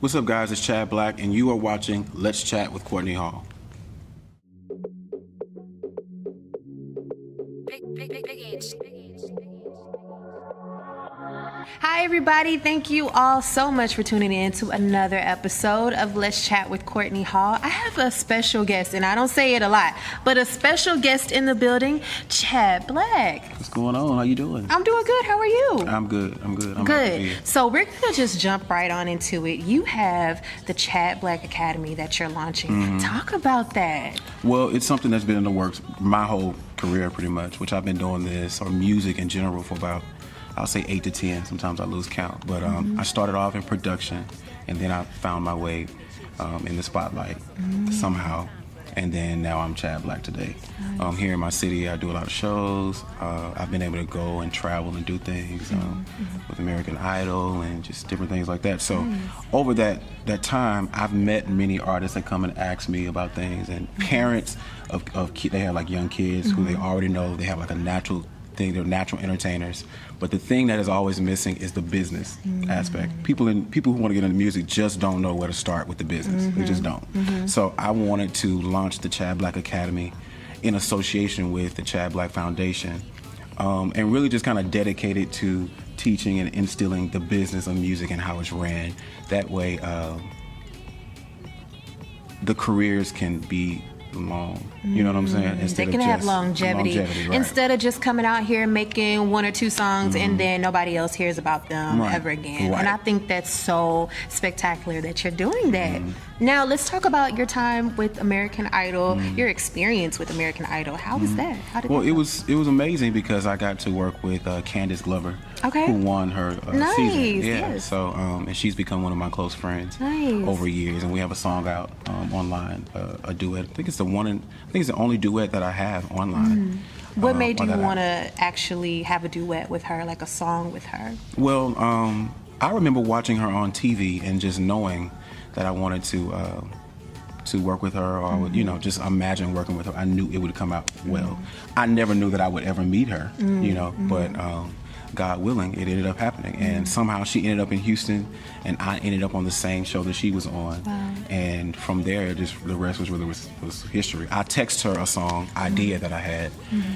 What's up, guys? It's Chad Black, and you are watching Let's Chat with Courtney Hall. Hi, everybody. Thank you all so much for tuning in to another episode of Let's Chat with Courtney Hall. I have a special guest, and I don't say it a lot, but a special guest in the building, Chad Black. What's going on? How you doing? I'm doing good. How are you? I'm good. I'm Good. So we're going to just jump right on into it. You have the Chad Black Academy that you're launching. Mm-hmm. Talk about that. Well, it's something that's been in the works my whole career pretty much, which I've been doing this, or music in general, for about, I'll say 8 to 10. Sometimes I lose count. But I started off in production, and then I found my way in the spotlight somehow. And then now I'm Chad Black today. Here in my city, I do a lot of shows. I've been able to go and travel and do things with American Idol and just different things like that. So over that time, I've met many artists that come and ask me about things, and parents of they have like young kids who they already know they have like a natural thing. They're natural entertainers, but the thing that is always missing is the business aspect. People who want to get into music just don't know where to start with the business. They just don't. So I wanted to launch the Chad Black Academy in association with the Chad Black Foundation, and really just kind of dedicated to teaching and instilling the business of music and how it's ran. That way, the careers can be long, you know what I'm saying? They can have longevity right. instead of just coming out here making 1 or 2 songs and then nobody else hears about them ever again. Right. And I think that's so spectacular that you're doing that. Now let's talk about your time with American Idol, your experience with American Idol. How was that? How did Well, that it go? was amazing because I got to work with Candace Glover, who won her Nice, season. Yeah, yes. so and she's become one of my close friends over years, and we have a song out online, a duet. I think it's the only duet that I have online. What made you want to actually have a duet with her, like a song with her? Well, I remember watching her on TV and just knowing that I wanted to work with her, or just imagine working with her. I knew it would come out well. I never knew that I would ever meet her, but God willing, it ended up happening. And somehow she ended up in Houston, and I ended up on the same show that she was on. Wow. And from there, just the rest was history. I texted her a song idea that I had,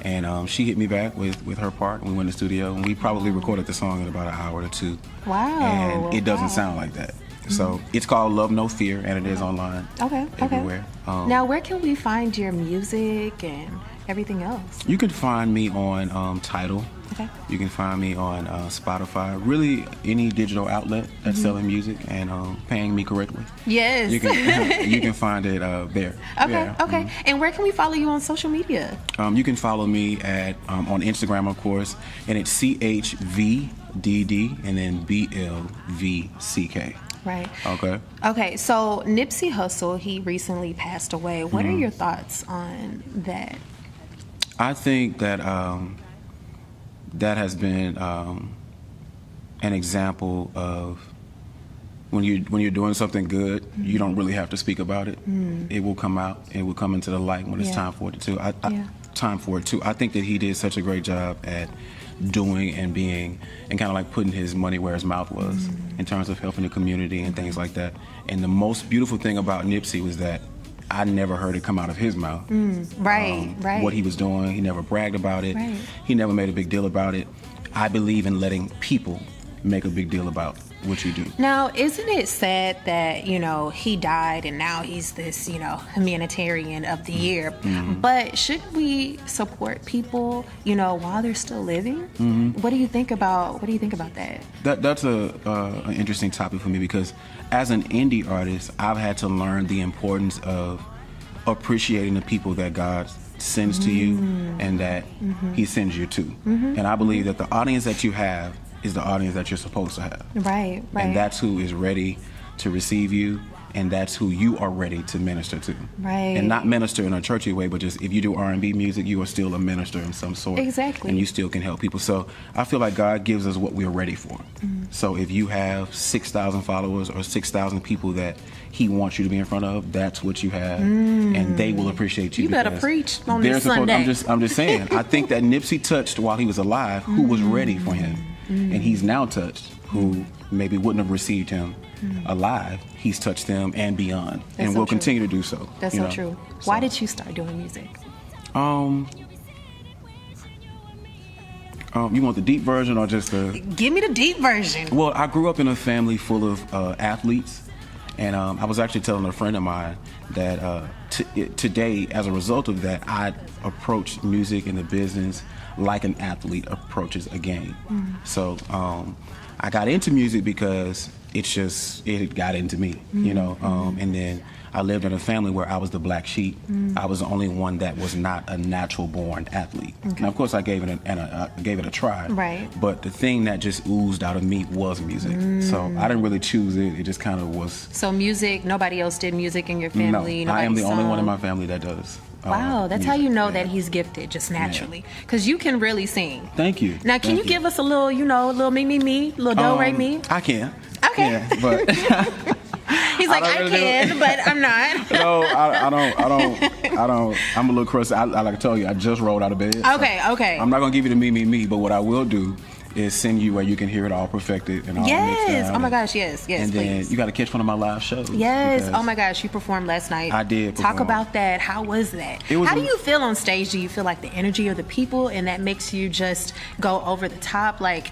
and she hit me back with her part, and we went to the studio, and we probably recorded the song in about an hour or 2. Wow. And it doesn't sound like that. So it's called Love No Fear, and it is online everywhere. Now, where can we find your music and everything else? You can find me on Tidal. Okay. You can find me on Spotify. Really, any digital outlet that's selling music and paying me correctly. Yes. You can find it there. Okay. Yeah. Okay. And where can we follow you on social media? You can follow me at on Instagram, of course, and it's CHVDD and then BLVCK. Right. Okay. Okay, so Nipsey Hussle, he recently passed away. What are your thoughts on that? I think that that has been an example of when you're doing something good, you don't really have to speak about it. It will come out. It will come into the light when it's time for it to. Time for it too. I think that he did such a great job at doing and being and kind of like putting his money where his mouth was in terms of helping the community and things like that. And the most beautiful thing about Nipsey was that I never heard it come out of his mouth. Right. What he was doing, he never bragged about it. Right. He never made a big deal about it. I believe in letting people make a big deal about what you do. Now, isn't it sad that, he died and now he's this, humanitarian of the year? But shouldn't we support people, while they're still living? What do you think about that? That's an interesting topic for me because as an indie artist, I've had to learn the importance of appreciating the people that God sends to you and that he sends you to. And I believe that the audience that you have is the audience that you're supposed to have. Right. And that's who is ready to receive you, and that's who you are ready to minister to. Right. And not minister in a churchy way, but just if you do R&B music, you are still a minister in some sort. Exactly. And you still can help people. So I feel like God gives us what we're ready for. So if you have 6,000 followers or 6,000 people that he wants you to be in front of, that's what you have, and they will appreciate you. You better preach on this Sunday. I'm just saying, I think that Nipsey touched while he was alive who was ready for him. And he's now touched who maybe wouldn't have received him alive, he's touched them and beyond, That's and so will true. continue to do so. That's you so know? true. So, Why did you start doing music? You want the deep version or just the? Give me the deep version. Well, I grew up in a family full of athletes, and I was actually telling a friend of mine that today, as a result of that, I approach music and the business like an athlete approaches a game. So I got into music because it got into me, you know, and then I lived in a family where I was the black sheep. I was the only one that was not a natural-born athlete. Now, of course, I gave it a try. Right. But the thing that just oozed out of me was music. So I didn't really choose it. It just kind of was. So music, nobody else did music in your family? No, I am the only one in sung? my family that does. Wow, that's music. how you know Yeah. that he's gifted, just naturally. Because you can really sing. Thank you. Now, can Thank you give us a little, a little me, little do, re, mi? I can. Okay. Yeah, but He's like, I don't really can, but I'm not. no, I don't. I'm a little crusty. Like I told you, I just rolled out of bed. so Okay. I'm not gonna give you the me, but what I will do is send you where you can hear it all perfected and all mixed Yes. down. Oh my gosh, yes, And then please. you got to catch one of my live shows. Yes. because Oh my gosh, you performed last night. I did Talk perform. about that. How was that? It was How do a- you feel on stage? Do you feel like the energy of the people and that makes you just go over the top? Like,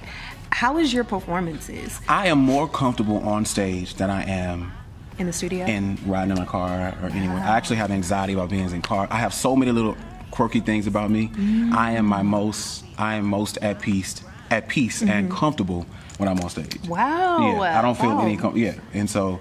how is your performances I am more comfortable on stage than I am in the studio? in riding in a car or anywhere. I actually have anxiety about being in car. I have so many little quirky things about me. I am most at peace and comfortable when I'm on stage. Wow. Yeah, I don't feel Wow. any. And so,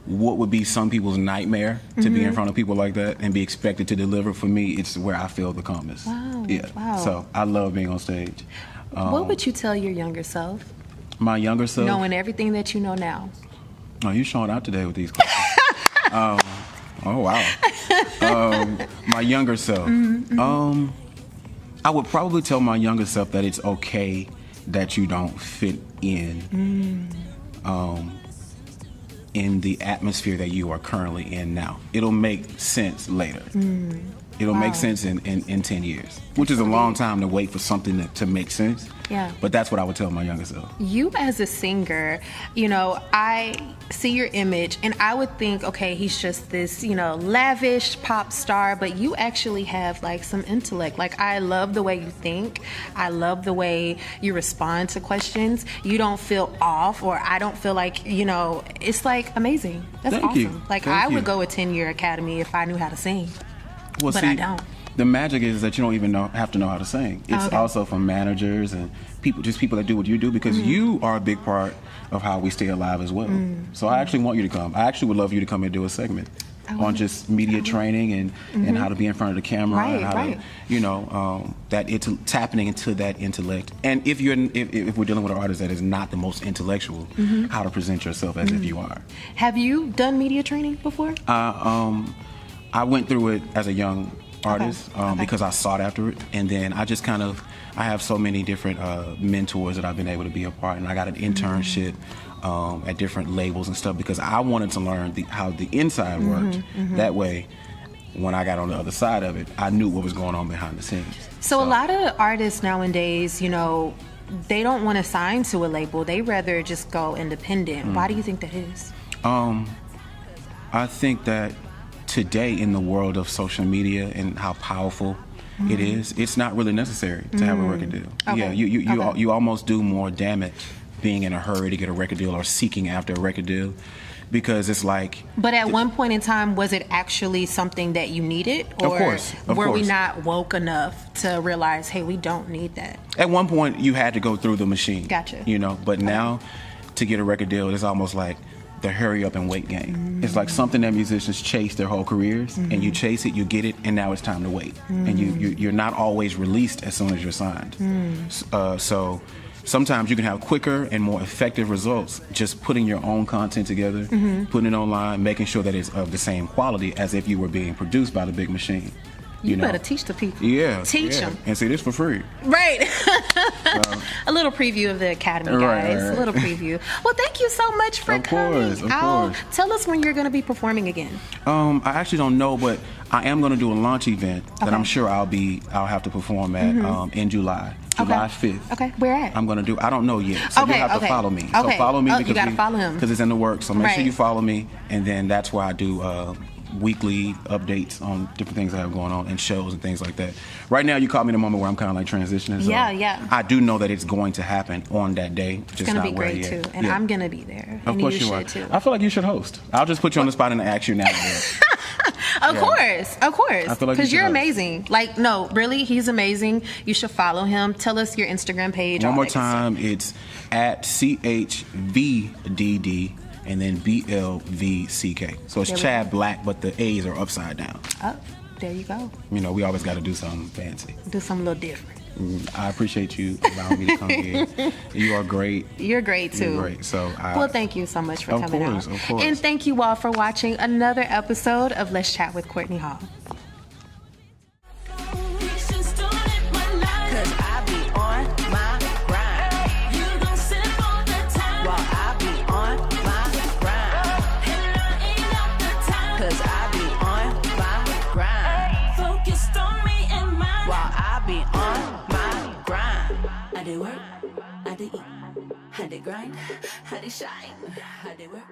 what would be some people's nightmare to be in front of people like that and be expected to deliver? For me, it's where I feel the calmest. Wow, Yeah. wow. So I love being on stage. What would you tell your younger self, My younger self. knowing everything that you know now? Oh, you showing out today with these questions. Oh wow. My younger self. I would probably tell my younger self that it's okay that you don't fit in the atmosphere that you are currently in now. It'll make sense later. It'll make sense in 10 years, which is a long time to wait for something to make sense. Yeah. But that's what I would tell my younger self. You as a singer, I see your image and I would think, okay, he's just this, lavish pop star, but you actually have like some intellect. Like, I love the way you think. I love the way you respond to questions. You don't feel off, or I don't feel like, it's like amazing. That's Thank awesome. you. Like, Thank I would you. go a 10-year academy if I knew how to sing. Well, But see, I don't. The magic is that you don't even have to know how to sing. It's Okay. also from managers and people that do what you do, because you are a big part of how we stay alive as well. So I actually want you to come. I actually would love you to come and do a segment on just media training and how to be in front of the camera and how to, that it's tapping into that intellect. And if we're dealing with an artist that is not the most intellectual, how to present yourself as if you are. Have you done media training before? I went through it as a young artist Okay. because I sought after it, and then I just I have so many different mentors that I've been able to be a part, and I got an internship at different labels and stuff because I wanted to learn how the inside worked. That way, when I got on the other side of it, I knew what was going on behind the scenes. So a lot of artists nowadays, they don't want to sign to a label. They rather just go independent. Why do you think that is? I think that today, in the world of social media and how powerful it is, it's not really necessary to have a record deal. Okay. Yeah, you almost do more damage being in a hurry to get a record deal or seeking after a record deal, because it's like. But at one point in time, was it actually something that you needed? Or Of course. were we not woke enough to realize, hey, we don't need that? At one point, you had to go through the machine. Gotcha. But now, to get a record deal, it's almost like the hurry up and wait game. It's like something that musicians chase their whole careers, and you chase it, you get it, and now it's time to wait. And you're not always released as soon as you're signed. So sometimes you can have quicker and more effective results just putting your own content together, putting it online, making sure that it's of the same quality as if you were being produced by the big machine. You better teach the people. Yeah. Teach them. And see this for free. Right. A little preview of the Academy, guys. Right. A little preview. Well, thank you so much for coming. Of course. Tell us when you're going to be performing again. I actually don't know, but I am going to do a launch event that Okay. I'm sure I'll have to perform at in July. July 5th. Okay, where at? I'm gonna do. I don't know yet, so you have to follow me. Okay. So follow me you gotta follow him because it's in the works. So make sure Right. you follow me, and then that's where I do weekly updates on different things I have going on and shows and things like that. Right now, you caught me in a moment where I'm kind of like transitioning. So Yeah. I do know that it's going to happen on that day. It's gonna be great too, and I'm gonna be there. Of course you are. Too. I feel like you should host. I'll just put you on the spot and ask you now. Of course. I feel like because you you're should amazing. Like, no, really, he's amazing. You should follow him. Tell us your Instagram page. One more time, it's at CHVDD and then BLVCK. So it's Chad Black, but the A's are upside down. Oh, there you go. You know, we always got to do something fancy. Do something a little different. I appreciate you allowing me to come here. You are great. You're great too. You're great. So, well, thank you so much for coming out. Of course. And thank you all for watching another episode of Let's Chat with Courtney Hall. I did work, I did eat, I did grind, I did shine, I did work.